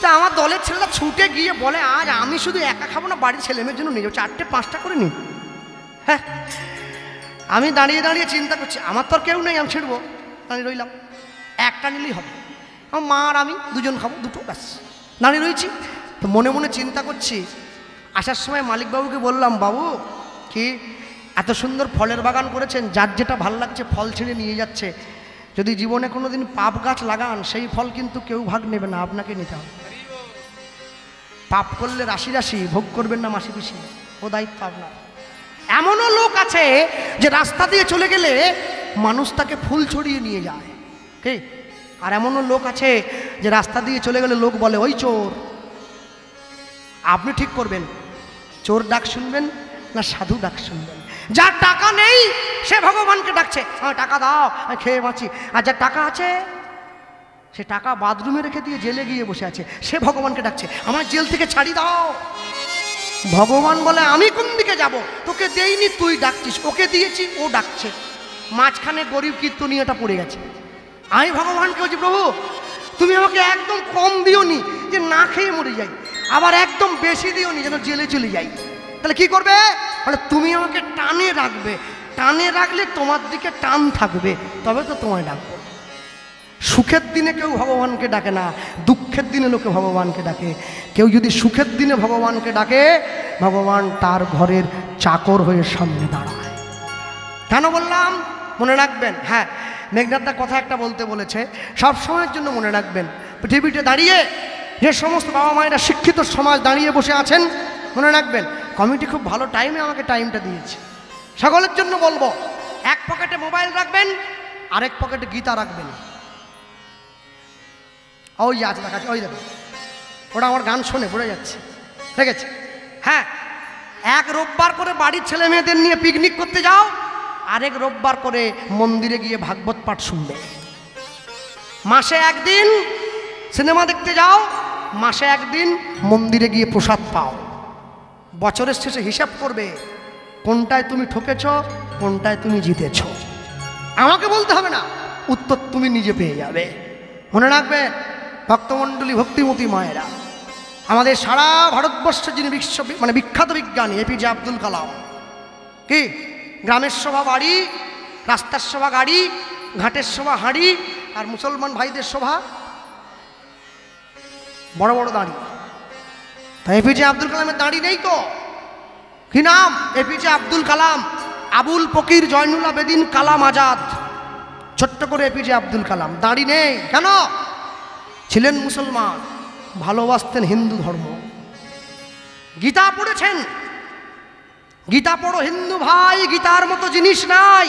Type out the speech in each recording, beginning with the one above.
তা আমার দলের ছেলেরা ছুটে গিয়ে বলে আজ আমি শুধু একা খাবো না, বাড়ির ছেলেমেয়ের জন্য নিয়ে যাবো, 4টে 5টা করে নিই। হ্যাঁ, আমি দাঁড়িয়ে দাঁড়িয়ে চিন্তা করছি আমার তো আর কেউ নেই, আমি ছেড়বো, দাঁড়িয়ে রইলাম। একটা নিলেই হবে, আমার মা আর আমি দুজন খাবো, দুটো ব্যাস। দাঁড়িয়ে রয়েছি, তো মনে মনে চিন্তা করছি। আসার সময় মালিকবাবুকে বললাম, বাবু কি এত সুন্দর ফলের বাগান করেছেন, যার যেটা ভাল লাগছে ফল ছিঁড়ে নিয়ে যাচ্ছে, যদি জীবনে কোনো দিন পাপ গাছ লাগান সেই ফল কিন্তু কেউ ভাগ নেবে না, আপনাকে নিতে হবে। পাপ করলে রাশি রাশি ভোগ করবেন না মাসি পিসি, ও দায়িত্ব আপনার। এমনও লোক আছে যে রাস্তা দিয়ে চলে গেলে মানুষ তাকে ফুল ছড়িয়ে নিয়ে যায়, কে? আর এমনও লোক আছে যে রাস্তা দিয়ে চলে গেলে লোক বলে ওই চোর। আপনি ঠিক করবেন চোর ডাক শুনবেন না সাধু ডাক শুনবেন। যার টাকা নেই সে ভগবানকে ডাকছে, আমার টাকা দাও আমি খেয়ে বাঁচি। আর যার টাকা আছে সে টাকা বাথরুমে রেখে দিয়ে জেলে গিয়ে বসে আছে, সে ভগবানকে ডাকছে, আমার জেল থেকে ছাড়ি দাও। ভগবান বলে আমি কোন দিকে যাব, তোকে দেইনি তুই ডাকছিস, ওকে দিয়েছি ও ডাকছে, মাঝখানে গরিব কীর্তনীয়টা পড়ে গেছে। আমি ভগবানকে বলছি, প্রভু তুমি আমাকে একদম কম দিওনি যে না খেয়ে মরে যাই, আবার একদম বেশি দিওনি যেন জেলে চলে যাই। তাহলে কি করবে? মানে তুমি আমাকে টানে রাখবে, টানে রাখলে তোমার দিকে টান থাকবে, তবে তো তোমায় ডাকবো। সুখের দিনে কেউ ভগবানকে ডাকে না, দুঃখের দিনে লোকে ভগবানকে ডাকে। কেউ যদি সুখের দিনে ভগবানকে ডাকে, ভগবান তার ঘরের চাকর হয়ে সামনে দাঁড়ায়। কেন বললাম? মনে রাখবেন। হ্যাঁ, মেঘনাথদা কথা একটা বলতে বলেছে, সব সময়ের জন্য মনে রাখবেন, পৃথিবীতে দাঁড়িয়ে যে সমস্ত বাবা মায়েরা শিক্ষিত সমাজ দাঁড়িয়ে বসে আছেন, মনে রাখবেন কমিটি খুব ভালো টাইমে আমাকে টাইমটা দিয়েছে। সকলের জন্য বলবো, এক পকেটে মোবাইল রাখবেন, আরেক পকেটে গীতা রাখবেন। ওই আছে দেখাচ্ছে, ওই দেখো, ওটা আমার গান শোনে পড়ে যাচ্ছে, ঠিক আছে? হ্যাঁ, এক রোববার করে বাড়ির ছেলে মেয়েদের নিয়ে পিকনিক করতে যাও, আরেক রোববার করে মন্দিরে গিয়ে ভাগবত পাঠ শুনবে। মাসে একদিন সিনেমা দেখতে যাও, মাসে একদিন মন্দিরে গিয়ে প্রসাদ পাও। বছরের শেষে হিসাব করবে কোনটায় তুমি ঠকেছ, কোনটায় তুমি জিতেছ। আমাকে বলতে হবে না, উত্তর তুমি নিজে পেয়ে যাবে। মনে রাখবে ভক্তমণ্ডলী, ভক্তিমতী মায়েরা, আমাদের সারা ভারতবর্ষে যিনি বিখ্যাত বিজ্ঞানী এপিজে আব্দুল কালাম, কি গ্রামের শোভা বাড়ি, রাস্তার শোভা গাড়ি, ঘাটের শোভা হাঁড়ি, আর মুসলমান ভাইদের শোভা বড় বড় দাড়ি। তা এপিজে আব্দুল কালামের দাড়ি নেই তো? কি নাম? এপিজে আব্দুল কালাম, আবুল ফকির জয়নুল আবেদিন কালাম আজাদ, ছোট্ট করে এপিজে আব্দুল কালাম। দাড়ি নেই কেন? ছিলেন মুসলমান, ভালোবাসতেন হিন্দু ধর্ম, গীতা পড়েছেন। গীতা পড়ো হিন্দু ভাই, গীতার মতো জিনিস নাই।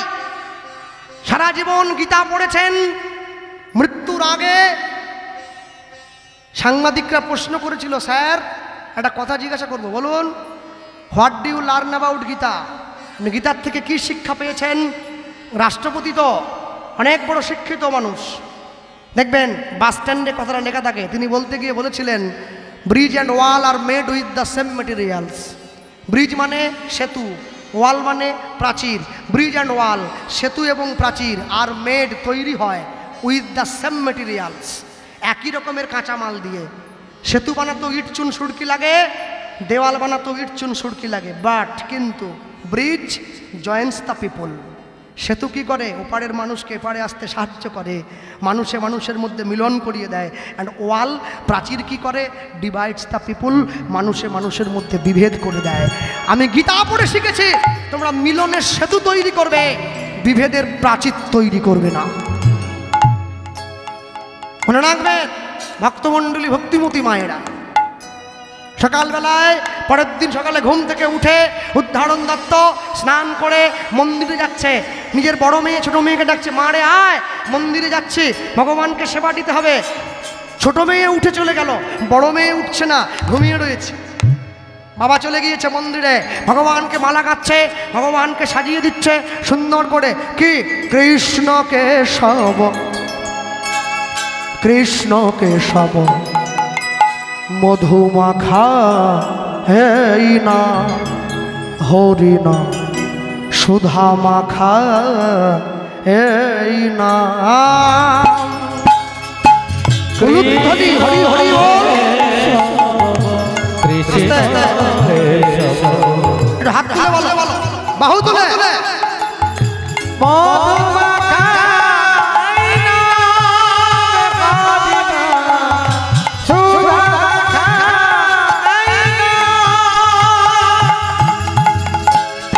সারা জীবন গীতা পড়েছেন। মৃত্যুর আগে সাংবাদিকরা প্রশ্ন করেছিল, স্যার একটা কথা জিজ্ঞাসা করবো, বলুন, what do you learn about Gita? গীতার থেকে কি শিক্ষা পেয়েছেন? রাষ্ট্রপতি তো অনেক বড় শিক্ষিত মানুষ, দেখবেন বাস স্ট্যান্ডে কথাটা লেখা থাকে, তিনি বলতে গিয়ে বলেছিলেন, bridge and wall are made with the same materials. Bridge মানে সেতু, ওয়াল মানে প্রাচীর। ব্রিজ অ্যান্ড ওয়াল, সেতু এবং প্রাচীর, আর মেড তৈরি হয় উইথ দ্য সেম মেটেরিয়ালস, একই রকমের কাঁচামাল দিয়ে। সেতু বানাতো ইট চুন সুড়কি লাগে, দেওয়াল বানাতো ইট চুন সুড়কি লাগে, বাট কিন্তু ব্রিজ জয়েন্টস দ্য পিপল। সেতু কী করে? ওপারের মানুষকে এপারে আসতে সাহায্য করে, মানুষে মানুষের মধ্যে মিলন করিয়ে দেয়। অ্যান্ড ওয়াল, প্রাচীর কী করে? ডিভাইডস দ্য পিপুল, মানুষে মানুষের মধ্যে বিভেদ করে দেয়। আমি গীতা পড়ে শিখেছি, তোমরা মিলনের সেতু তৈরি করবে, বিভেদের প্রাচীর তৈরি করবে না। মনে রাখবেন ভক্তমণ্ডলী, ভক্তিমতী মায়েরা, সকালবেলায় পরের দিন সকালে ঘুম থেকে উঠে উদ্ধারণ দত্ত স্নান করে মন্দিরে যাচ্ছে, নিজের বড় মেয়ে ছোট মেয়েকে ডাকছে, মা রে আয়, মন্দিরে যাচ্ছি, ভগবানকে সেবা দিতে হবে। ছোট মেয়ে উঠে চলে গেল, বড় মেয়ে উঠছে না, ঘুমিয়ে রয়েছে। বাবা চলে গিয়েছে মন্দিরে, ভগবানকে মালা গাচ্ছে, ভগবানকে সাজিয়ে দিচ্ছে সুন্দর করে। কি? কৃষ্ণ কেশব, কৃষ্ণ কেশব মধুমাখা হেই না, হরি না সুধা মাখা এই না। হরি হরি হরি বল। হাত তুলে বলো, বাহু তুলে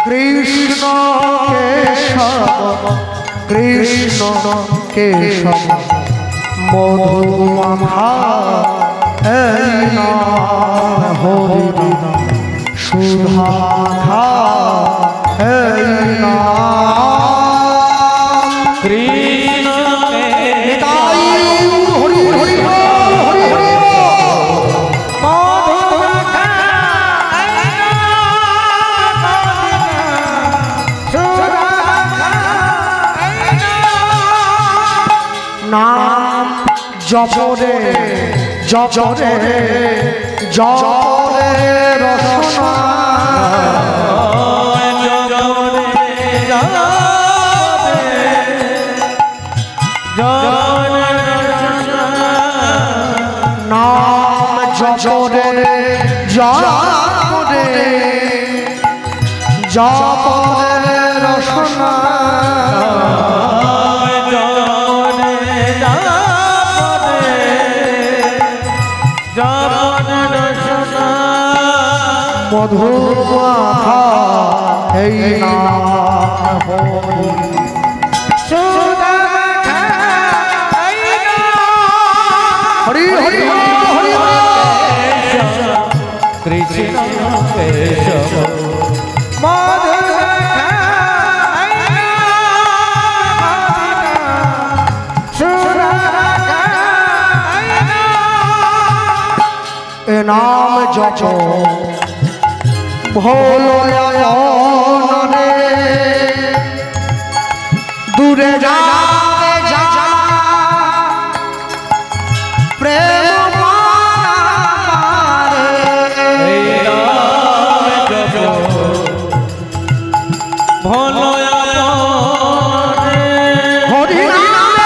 কৃষ্ণ কেশব কৃষ্ণ কেশব মধুমাখা এই নাম হরি নাম সুধাখা এই নাম কৃষ্ণ নিতাই হরি হরি হরি হরি নাম জপরে জপরে জপরে রসনা নাম জপরে জপরে জপরে রসনা মধুমাখা এই নাম হরি সুধাখা এই নাম হরি হরি হরি কৃষ্ণ কেশব মধুমাখা এই নাম সুধাখা এই নাম এ নাম জপ ভোলো নয়নে দূরে যাবে যা প্রেম পারে এই নাম জপ ভোলো হরি হরি নাম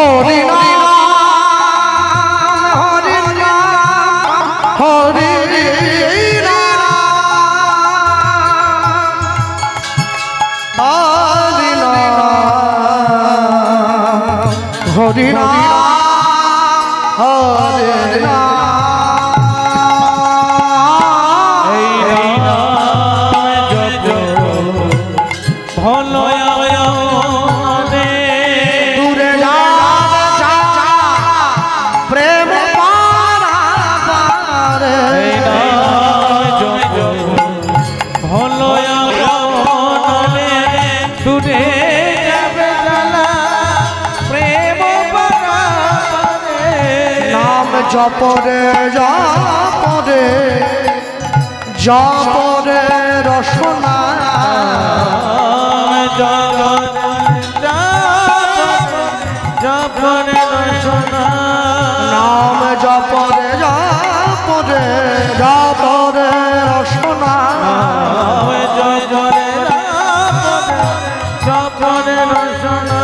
হরি নাম হরি নাম হরি নাম হরি নাম হরি নাম এই নাম জপ ভোলো দূরে যাবে যা প্রেম পারাবারে এই নাম জপ ভোলো দূরে যাবে জালা প্রেম পারাবারে নাম জপরে জপরে জপরে রসনা জপরে রসনা নাম জপরে জপরে জপরে রসনা জপরে রসনা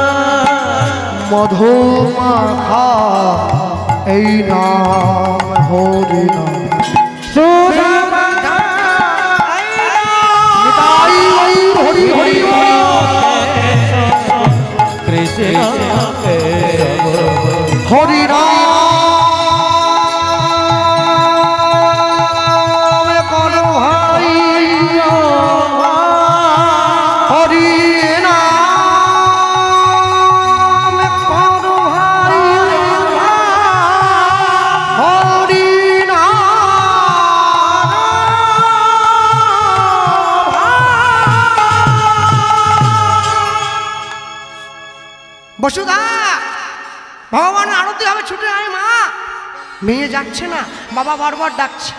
মধুমাখা এই নাম হরি নাম সুধামাখা নিতাই হরি হরি কৃষ্ণ হরি নাম করো হরি হরি নাম করো হরি হরি বসুধা ভগবানের আরতি হবে ছুটে আয় মা মেয়ে যাচ্ছে না বাবা বারবার ডাকছে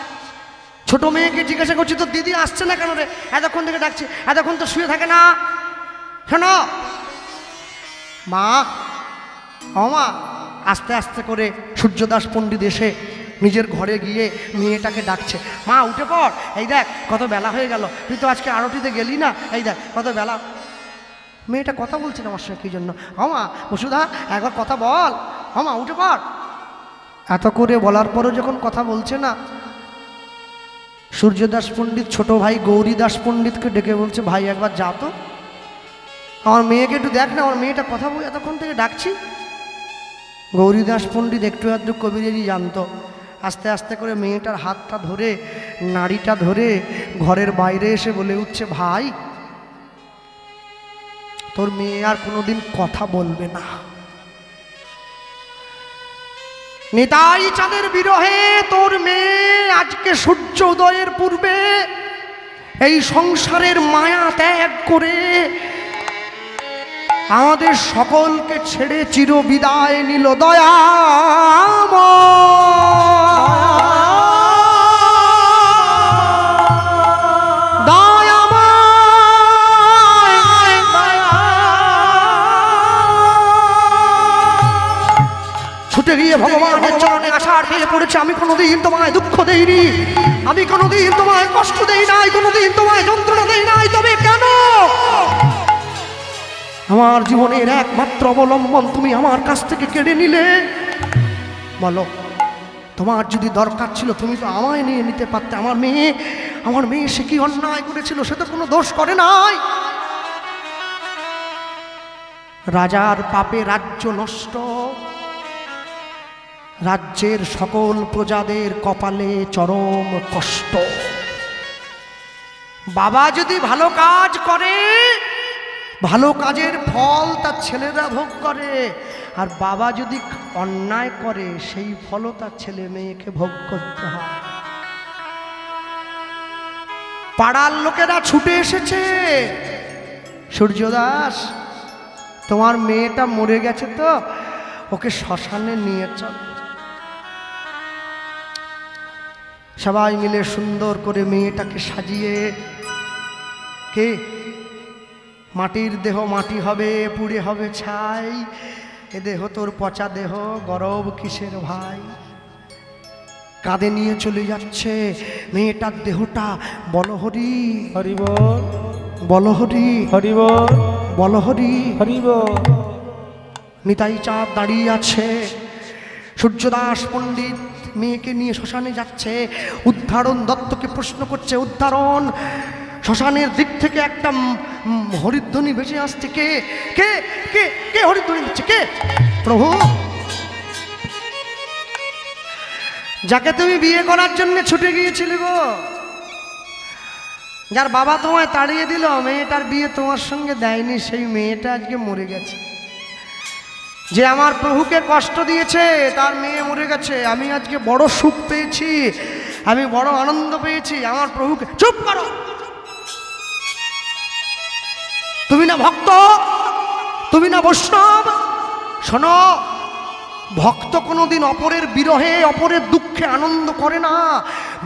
ছোট মেয়েকে জিজ্ঞাসা করছি, তো দিদি আসছে না কেন রে, এতক্ষণ থেকে ডাকছে, এতক্ষণ তো শুয়ে থাকে না। শোনো মা, ও মা, আস্তে আস্তে করে সূর্যদাস পণ্ডিত এসে নিজের ঘরে গিয়ে মেয়েটাকে ডাকছে, মা উঠে পড়, এই দেখ কত বেলা হয়ে গেল, তুই তো আজকে আরতিতে গেলি না, এই দেখ কত বেলা। মেয়েটা কথা বলছে না আমার সঙ্গে কী জন্য, ও মা বসুধা একবার কথা বল, ও মা উঠে পড়। এত করে বলার পরও যখন কথা বলছে না, সূর্যদাস পণ্ডিত ছোট ভাই গৌরীদাস পণ্ডিতকে ডেকে বলছে, ভাই একবার যা তো, আমার মেয়েকে একটু দেখ না, আমার মেয়েটা কথা বলে এতক্ষণ থেকে ডাকছি। গৌরীদাস পণ্ডিত একটু আধটু কবিরাজি জানতো, আস্তে আস্তে করে মেয়েটার হাতটা ধরে নাড়িটা ধরে ঘরের বাইরে এসে বলে উঠছে, ভাই তোর মেয়ে আর কোনোদিন কথা বলবে না। নিতাই চাঁদের বিরহে তোর মেয়ে আজকে সূর্য উদয়ের পূর্বে এই সংসারের মায়া ত্যাগ করে আমাদের সকলকে ছেড়ে চির বিদায় নিল। ছুটে গিয়ে ভগবানের চরণে আসার পেয়ে পড়েছে, আমি কোনোদিন তোমায় দুঃখ দেইনি, আমি কোনোদিন তোমায় কষ্ট দেই নাই, কোনোদিন তোমায় যন্ত্রণা দেই নাই, তবে কেন আমার জীবনের একমাত্র অবলম্বন তুমি আমার কাছ থেকে কেড়ে নিলে? বলো, তোমার যদি দরকার ছিল তুমি তো আমায় নিয়ে নিতে পারতে। আমার মেয়ে সে কি অন্যায় করেছিল? সে তো কোনো দোষ করে নাই। রাজার পাপে রাজ্য নষ্ট, রাজ্যের সকল প্রজাদের কপালে চরম কষ্ট। বাবা যদি ভালো কাজ করে, ভালো কাজের ফল তার ছেলেরা ভোগ করে, আর বাবা যদি অন্যায় করে সেই ফলও তার ছেলে মেয়েকে ভোগ করতে হয়। পাড়ার লোকেরা ছুটে এসেছে, সূর্যদাস তোমার মেয়েটা মরে গেছে তো, ওকে শ্মশানে নিয়ে চল। সবাই মিলে সুন্দর করে মেয়েটাকে সাজিয়ে, কে মাটির দেহ মাটি হবে, পুড়ে হবে ছাই, এ দেহ তোর পচা দেহ, গরব কিসের ভাই। কাঁধে নিয়ে চলে যাচ্ছে মেয়েটার দেহটা। বলহরি হরিবল, বলহরি হরিবল, বলহরি হরিবল। নিতাই চাঁদ দাঁড়িয়ে আছে, সূর্যদাস পণ্ডিত মেয়েকে নিয়ে শ্মশানে যাচ্ছে। উদ্ধারণ দত্তকে প্রশ্ন করছে, উদ্ধারণ শ্মশানের দিক থেকে একটা হরিধ্বনি ভেসে আসছে, কে কে কে কে হরিধ্বনি দিচ্ছে? কে? প্রভু, যাকে তুমি বিয়ে করার জন্য ছুটে গিয়েছিলে গো, যার বাবা তোমায় তাড়িয়ে দিল, মেয়েটার বিয়ে তোমার সঙ্গে দেয়নি, সেই মেয়েটা আজকে মরে গেছে। যে আমার প্রভুকে কষ্ট দিয়েছে তার মেয়ে মরে গেছে। আমি আজকে বড় সুখ পেয়েছি, আমি বড় আনন্দ পেয়েছি আমার প্রভুকে। চুপ করো, তুমি না ভক্ত, তুমি না বৈষ্ণব। শোনো, ভক্ত কোনোদিন অপরের বিরহে অপরের দুঃখে আনন্দ করে না,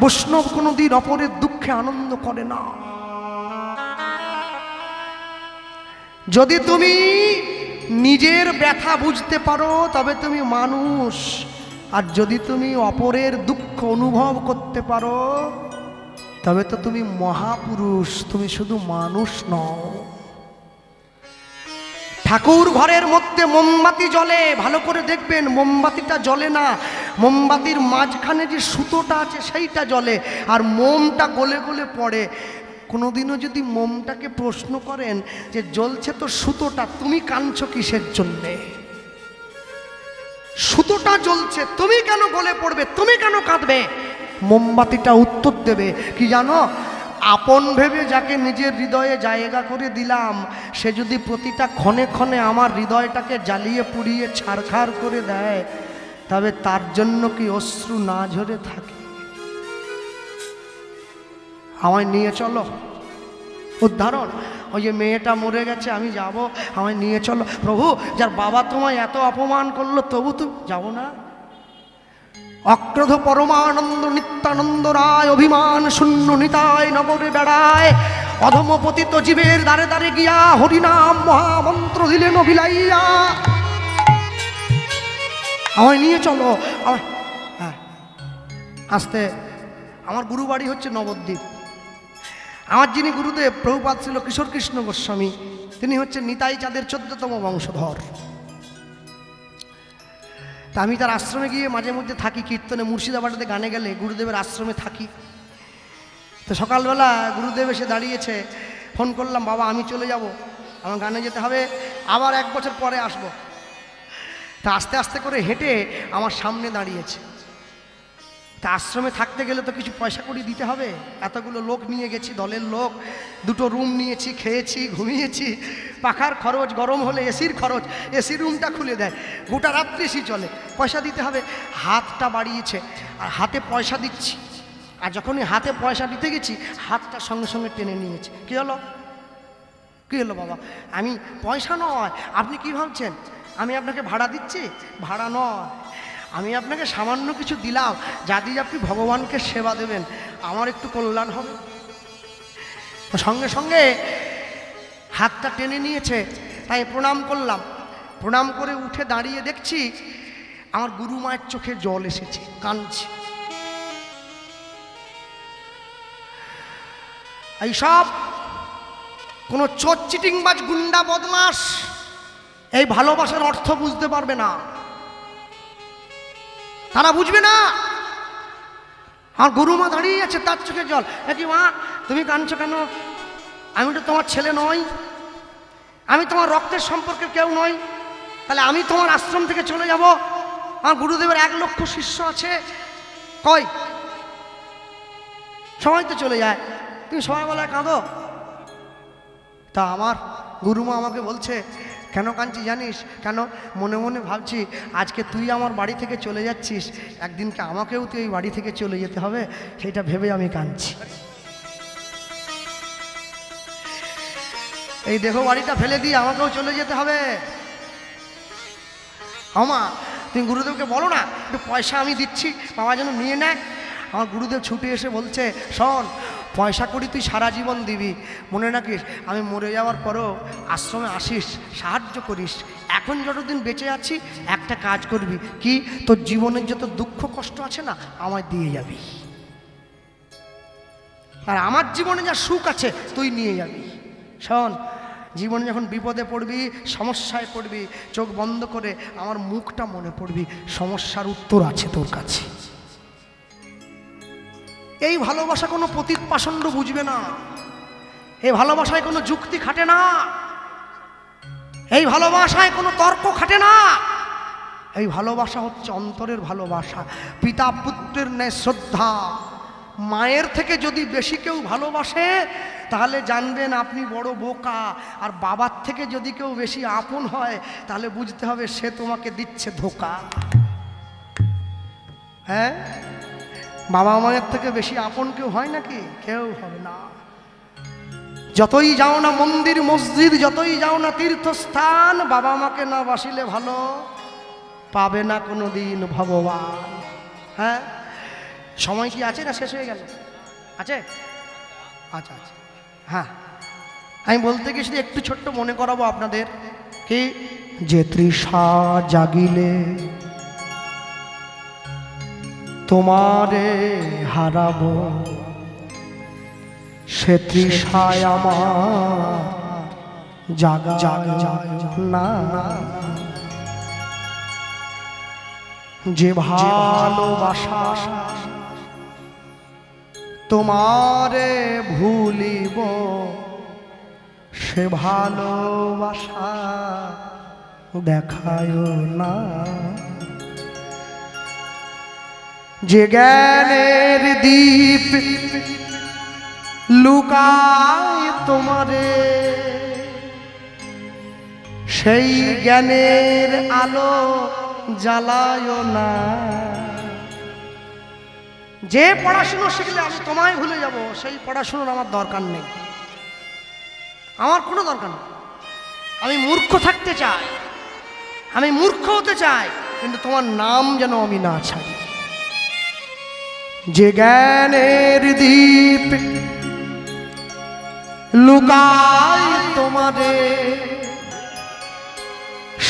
বৈষ্ণব কোনোদিন অপরের দুঃখে আনন্দ করে না। যদি তুমি নিজের ব্যথা বুঝতে পারো তবে তুমি মানুষ, আর যদি তুমি অপরের দুঃখ অনুভব করতে পারো তবে তো তুমি মহাপুরুষ, তুমি শুধু মানুষ নও। ঠাকুর ঘরের মধ্যে মোমবাতি জ্বলে, ভালো করে দেখবেন মোমবাতিটা জ্বলে না, মোমবাতির মাঝখানে যে সুতোটা আছে সেইটা জ্বলে, আর মোমটা গলে গলে পড়ে। কোনোদিনও যদি মোমটাকে প্রশ্ন করেন যে জ্বলছে তো সুতোটা, তুমি কাঁদছো কিসের জন্যে? সুতোটা জ্বলছে, তুমি কেন গলে পড়বে, তুমি কেন কাঁদবে? মোমবাতিটা উত্তর দেবে কি জানো? আপন ভেবে যাকে নিজের হৃদয়ে জায়গা করে দিলাম, সে যদি প্রতিটা ক্ষণে ক্ষণে আমার হৃদয়টাকে জ্বালিয়ে পুড়িয়ে ছারখার করে দেয়, তবে তার জন্য কি অশ্রু না ঝরে থাকে? আমায় নিয়ে চলো। উদ্ধারণ, ওই যে মেয়েটা মরে গেছে, আমি যাব, আমায় নিয়ে চলো। প্রভু, যার বাবা তোমায় এত অপমান করলো তবু তো যাবো না? অক্রোধ পরমানন্দ নিত্যানন্দ রায় অভিমান শূন্য নিতায় নগরে বেড়ায় অধম পতিত জীবের দ্বারে দ্বারে গিয়া হরিনাম মহামন্ত্র দিলেন অবিলাইয়া। আমায় নিয়ে চলো। হ্যাঁ আসতে। আমার গুরু বাড়ি হচ্ছে নবদ্বীপ। আমার যিনি গুরুদেব প্রভুপাদ ছিল কিশোর কৃষ্ণ গোস্বামী, তিনি হচ্ছেন নিতাই চাঁদের 14তম বংশধর। তা আমি তার আশ্রমে গিয়ে মাঝে মধ্যে থাকি, কীর্তনে মুর্শিদাবাদে গানে গেলে গুরুদেবের আশ্রমে থাকি। তো সকালবেলা গুরুদেব এসে দাঁড়িয়েছে, ফোন করলাম, বাবা আমি চলে যাব, আমার গানে যেতে হবে, আবার 1 বছর পরে আসব। তা আস্তে আস্তে করে হেঁটে আমার সামনে দাঁড়িয়েছে। তা আশ্রমে থাকতে গেলে তো কিছু পয়সা কড়ি দিতে হবে, এতগুলো লোক নিয়ে গেছি, দলের লোক, 2টো রুম নিয়েছি, খেয়েছি, ঘুমিয়েছি, পাখার খরচ, গরম হলে এসির খরচ, এসি রুমটা খুলে দেয়, গোটা রাত্রি এসি চলে, পয়সা দিতে হবে। হাতটা বাড়িয়েছে আর হাতে পয়সা দিচ্ছি, আর যখনই হাতে পয়সা দিতে গেছি হাতটা সঙ্গে সঙ্গে টেনে নিয়েছে। কী হলো, কী হলো বাবা? আমি পয়সা নয়, আপনি কি ভাবছেন আমি আপনাকে ভাড়া দিচ্ছি? ভাড়া নয়, আমি আপনাকে সামান্য কিছু দিলাম, যা দিয়ে আপনি ভগবানকে সেবা দেবেন, আমার একটু কল্যাণ হবে। সঙ্গে সঙ্গে হাতটা টেনে নিয়েছে, তাই প্রণাম করলাম। প্রণাম করে উঠে দাঁড়িয়ে দেখছি আমার গুরু মায়ের চোখে জল এসেছে, কাঁদছে। এইসব কোনো চোর চিটিংবাজ গুন্ডা বদমাস এই ভালোবাসার অর্থ বুঝতে পারবে না, তারা বুঝবে না। আমার গুরুমা দাঁড়িয়ে আছে, তার চোখে জল। কি মা তুমি কাঁদছো কেন? আমি তো তোমার ছেলে নই, আমি তোমার রক্তের সম্পর্কে কেউ নই, তাহলে আমি তোমার আশ্রম থেকে চলে যাব? আমার গুরুদেবের 1 লক্ষ শিষ্য আছে, কই সবাই তো চলে যায়, তুমি সবাই বলায় কাঁদো? তা আমার গুরুমা আমাকে বলছে, কেন কাঁদছি জানিস? কেন? মনে মনে ভাবছি আজকে তুই আমার বাড়ি থেকে চলে যাচ্ছিস, একদিনকে আমাকেও তুই এই বাড়ি থেকে চলে যেতে হবে, সেটা ভেবে আমি কাঁদছি। এই দেহ বাড়িটা ফেলে দিয়ে আমাকেও চলে যেতে হবে। আমা তুমি গুরুদেবকে বলো না একটু পয়সা আমি দিচ্ছি, বাবা যেন নিয়ে নেয়। আমার গুরুদেব ছুটে এসে বলছে, শোন পয়সা করি তুই সারা জীবন দিবি, মনে রাখিস আমি মরে যাওয়ার পরও আশ্রমে আসিস, সাহায্য করিস। এখন যতদিন বেঁচে আছি একটা কাজ করবি, কি তোর জীবনের যত দুঃখ কষ্ট আছে না আমায় দিয়ে যাবি, আর আমার জীবনে যা সুখ আছে তুই নিয়ে যাবি। শোন জীবনে যখন বিপদে পড়বি, সমস্যায় পড়বি, চোখ বন্ধ করে আমার মুখটা মনে পড়বি, সমস্যার উত্তর আছে তোর কাছে। এই ভালোবাসা কোনো পতিত পাষণ্ড বুঝবে না, এই ভালোবাসায় কোনো যুক্তি খাটে না, এই ভালোবাসায় কোনো তর্ক খাটে না। এই ভালোবাসা হচ্ছে অন্তরের ভালোবাসা, পিতা পুত্রের ন্যায় শ্রদ্ধা। মায়ের থেকে যদি বেশি কেউ ভালোবাসে তাহলে জানবেন আপনি বড় বোকা, আর বাবার থেকে যদি কেউ বেশি আপন হয় তাহলে বুঝতে হবে সে তোমাকে দিচ্ছে ধোঁকা। হ্যাঁ, বাবা মায়ের থেকে বেশি আপন কেউ হয় নাকি? কেউ হবে না। যতই যাও না মন্দির মসজিদ, যতই যাও না তীর্থস্থান, বাবা মাকে না বাসিলে ভালো পাবে না কোনো দিন ভগবান। হ্যাঁ, সময় কি আছে না শেষ হয়ে গেল? আছে? আচ্ছা আচ্ছা, হ্যাঁ আমি বলতে গেছি একটু ছোট্ট মনে করাবো আপনাদের, কি যে তৃষা জাগিলে তোমারে হারাবো, সে তৃষায় আমার জাগা না। যে ভালোবাসা তোমারে ভুলিব, সে ভালোবাসা দেখায় না। যে জ্ঞানের দীপ লুকায় তোমারে, সেই জ্ঞানের আলো জ্বালায় না। যে পড়াশুনো শিখলে আমি তোমায় ভুলে যাব, সেই পড়াশুনোর আমার দরকার নেই, আমার কোনো দরকার নেই। আমি মূর্খ থাকতে চাই, আমি মূর্খ হতে চাই, কিন্তু তোমার নাম যেন আমি না ছাড়ি। যে জ্ঞানের দীপ লুকায় তোমাদের,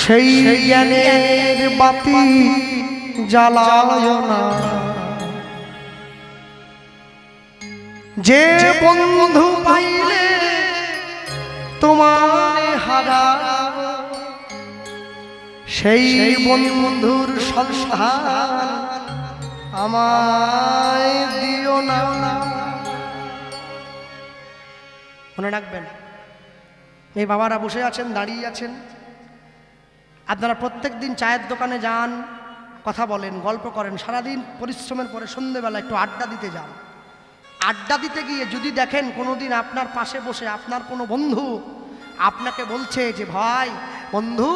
সেই জ্ঞানের বাতি জ্বালায় না। যে বন্ধু পাইলে তোমার হারাব, সেই বন্ধুর সংসার আমায় দিও না। মনে রাখবেন, এই বাবারা বসে আছেন, দাঁড়িয়ে আছেন, আপনারা প্রত্যেক দিন চায়ের দোকানে যান, কথা বলেন, গল্প করেন, সারাদিন পরিশ্রমের পরে সন্ধ্যেবেলা একটু আড্ডা দিতে যান। আড্ডা দিতে গিয়ে যদি দেখেন কোনোদিন আপনার পাশে বসে আপনার কোনো বন্ধু আপনাকে বলছে যে ভাই বন্ধু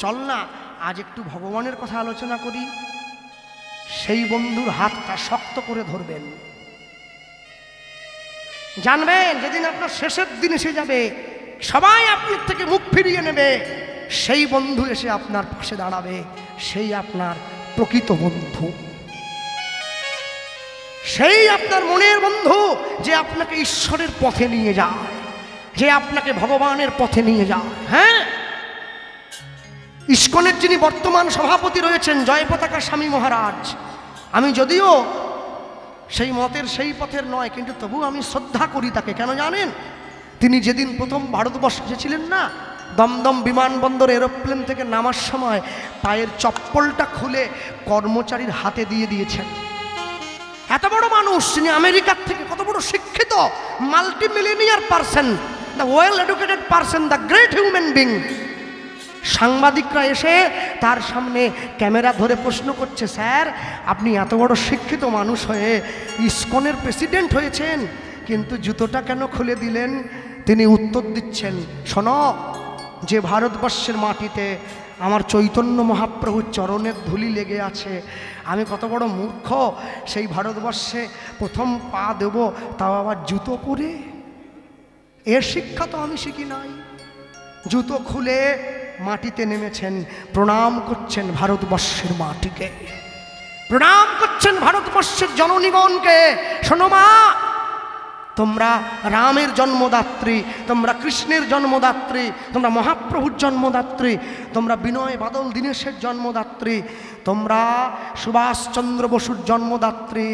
চল না আজ একটু ভগবানের কথা আলোচনা করি, সেই বন্ধুর হাতটা শক্ত করে ধরবেন। জানবেন যেদিন আপনার শেষের দিন এসে যাবে, সবাই আপনার থেকে মুখ ফিরিয়ে নেবে, সেই বন্ধু এসে আপনার পাশে দাঁড়াবে, সেই আপনার প্রকৃত বন্ধু, সেই আপনার মনের বন্ধু, যে আপনাকে ঈশ্বরের পথে নিয়ে যায়, যে আপনাকে ভগবানের পথে নিয়ে যায়। হ্যাঁ, ইস্কনের যিনি বর্তমান সভাপতি রয়েছেন জয় পতাকা স্বামী মহারাজ, আমি যদিও সেই মতের সেই পথের নয়, কিন্তু তবু আমি শ্রদ্ধা করি তাকে। কেন জানেন? তিনি যেদিন প্রথম ভারতবর্ষ এসেছিলেন না, দমদম বিমানবন্দর এরোপ্লেন থেকে নামার সময় পায়ের চপ্পলটা খুলে কর্মচারীর হাতে দিয়ে দিয়েছেন। এত বড় মানুষ, তিনি আমেরিকার থেকে কত বড় শিক্ষিত, multi millionaire person, the well educated person, the great human being. সাংবাদিকরা এসে তার সামনে ক্যামেরা ধরে প্রশ্ন করছে, স্যার আপনি এত বড় শিক্ষিত মানুষ হয়ে ইসকনের প্রেসিডেন্ট হয়েছেন, কিন্তু জুতোটা কেন খুলে দিলেন? তিনি উত্তর দিচ্ছেন, শোনো, যে ভারতবর্ষের মাটিতে আমার চৈতন্য মহাপ্রভুর চরণের ধুলি লেগে আছে, আমি কত বড় মূর্খ, সেই ভারতবর্ষে প্রথম পা দেব তাও আবার জুতো পরে। এর শিক্ষা তো আমি শিখি নাই। জুতো খুলে মাটিতে নেমেছেন, প্রণাম করছেন ভারতবর্ষের মাটিকে, প্রণাম করছেন ভারতবর্ষের জননীগণকে। শোনো মা, তোমরা রামের জন্মদাত্রী, তোমরা কৃষ্ণের জন্মদাত্রী, তোমরা মহাপ্রভুর জন্মদাত্রী, তোমরা বিনয় বাদল দীনেশের জন্মদাত্রী, তোমরা সুভাষচন্দ্র বসুর জন্মদাত্রী।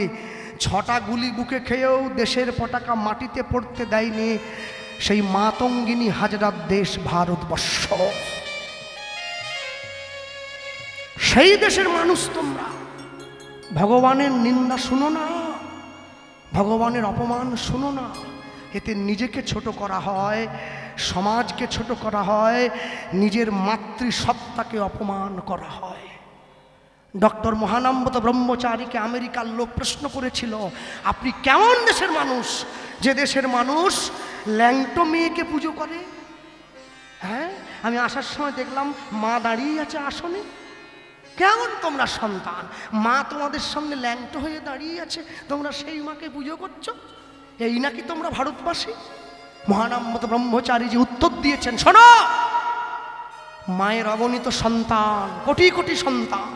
6টা গুলি বুকে খেয়েও দেশের পতাকা মাটিতে পড়তে দেয়নি সেই মাতঙ্গিনী হাজরার দেশ ভারতবর্ষ। সেই দেশের মানুষ তোমরা। ভগবানের নিন্দা শুনো না, ভগবানের অপমান শুনো না, এতে নিজেকে ছোট করা হয়, সমাজকে ছোট করা হয়, নিজের মাতৃসত্তাকে অপমান করা হয়। ডক্টর মহানম্বত ব্রহ্মচারীকে আমেরিকার লোক প্রশ্ন করেছিল, আপনি কেমন দেশের মানুষ যে দেশের মানুষ ল্যাংটো মেয়েকে পুজো করে? হ্যাঁ, আমি আসার সময় দেখলাম মা দাঁড়িয়ে আছে আসনে। কেমন তোমরা সন্তান, মা তোমাদের সামনে ল্যাংটো হয়ে দাঁড়িয়ে আছে, তোমরা সেই মাকে পুজো করছো? এই নাকি তোমরা ভারতবাসী? মহানম্বত ব্রহ্মচারী যে উত্তর দিয়েছেন, শোনো, মায়ের অগণিত সন্তান, কোটি কোটি সন্তান,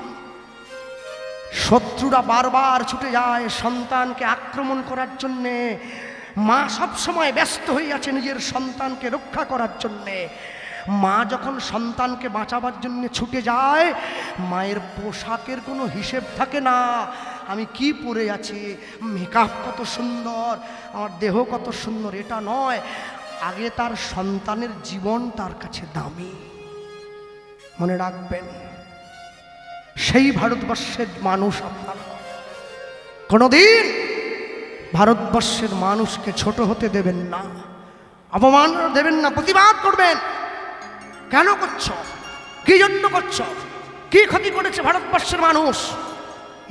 শত্রুরা বারবার ছুটে যায় সন্তানকে আক্রমণ করার জন্যে, মা সবসময় ব্যস্ত হয়ে আছে নিজের সন্তানকে রক্ষা করার জন্যে। মা যখন সন্তানকে বাঁচাবার জন্য ছুটে যায়, মায়ের পোশাকের কোনো হিসেব থাকে না। আমি কি পরে আছি, মেকআপ কত সুন্দর, আমার দেহ কত সুন্দর, এটা নয়, আগে তার সন্তানের জীবন তার কাছে দামি। মনে রাখবেন, সেই ভারতবর্ষের মানুষ আপনারা কোনোদিন ভারতবর্ষের মানুষকে ছোট হতে দেবেন না, অপমান দেবেন না, প্রতিবাদ করবেন। কেন করছো, কি জন্য করছো, কি ক্ষতি করেছে ভারতবর্ষের মানুষ?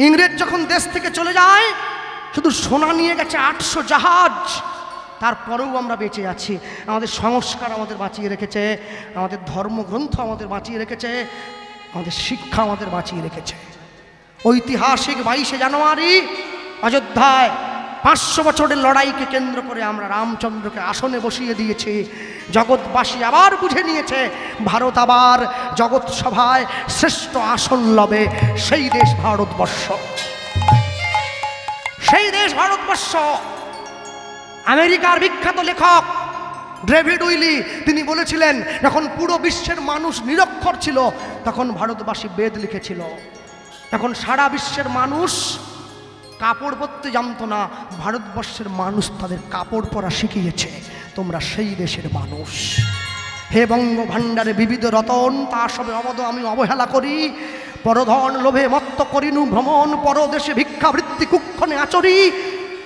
ইংরেজ যখন দেশ থেকে চলে যায়, শুধু সোনা নিয়ে গেছে 800 জাহাজ, তারপরেও আমরা বেঁচে আছি। আমাদের সংস্কার আমাদের বাঁচিয়ে রেখেছে, আমাদের ধর্মগ্রন্থ আমাদের বাঁচিয়ে রেখেছে, আমাদের শিক্ষা আমাদের বাঁচিয়ে রেখেছে। ঐতিহাসিক 22শে জানুয়ারি অযোধ্যায় 500 বছরের লড়াইকে কেন্দ্র করে আমরা রামচন্দ্রকে আসনে বসিয়ে দিয়েছি। জগৎবাসী আবার বুঝে নিয়েছে, ভারত আবার জগৎ সভায় শ্রেষ্ঠ আসন লবে, সেই দেশ ভারতবর্ষ। সেই দেশ ভারতবর্ষ। আমেরিকার বিখ্যাত লেখক ডেভিড উইলি তিনি বলেছিলেন, যখন পুরো বিশ্বের মানুষ নিরক্ষর ছিল তখন ভারতবাসী বেদ লিখেছিল। এখন সারা বিশ্বের মানুষ কাপড় পরতে জানতো না, ভারতবর্ষের মানুষ তাদের কাপড় পরা শিখিয়েছে। তোমরা সেই দেশের মানুষ। হে বঙ্গ ভাণ্ডারে বিবিধ রতন, তা সবে অবদ আমি অবহেলা করি। পরধন লোভে মত্ত করিনু ভ্রমণ, পরদেশে ভিক্ষাবৃত্তি কুক্ষণে আচরি।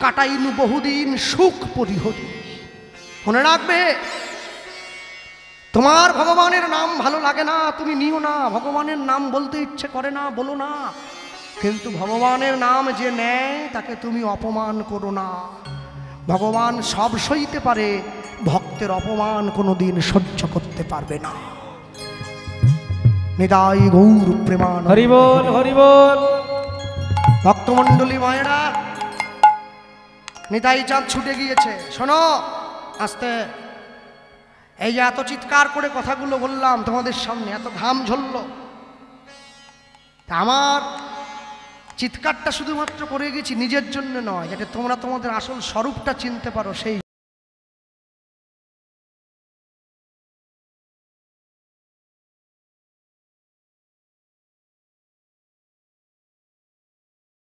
কাটাইনু বহুদিন সুখ পরিহরি। মনে রাখবে, তোমার ভগবানের নাম ভালো লাগে না তুমি নিও না, ভগবানের নাম বলতে ইচ্ছে করে না বলো না, কিন্তু ভগবানের নাম যে নেয় তাকে তুমি অপমান করো না। ভগবান সব সইতে পারে, ভক্তের অপমান কোনোদিন সহ্য করতে পারবে না। নিতাই গৌর প্রেমানন্দ। হরি বল, হরি বল। ভক্তমণ্ডলী মায়েরা, নিতাই চাঁদ ছুটে গিয়েছে। শোনো আস্তে, এই যে এত চিৎকার করে কথাগুলো বললাম তোমাদের সামনে, এত ঘাম ঝরল, আমার চিৎকারটা শুধুমাত্র করে গেছি নিজের জন্য নয়, যাতে তোমরা তোমাদের আসল স্বরূপটা চিনতে পারো সেই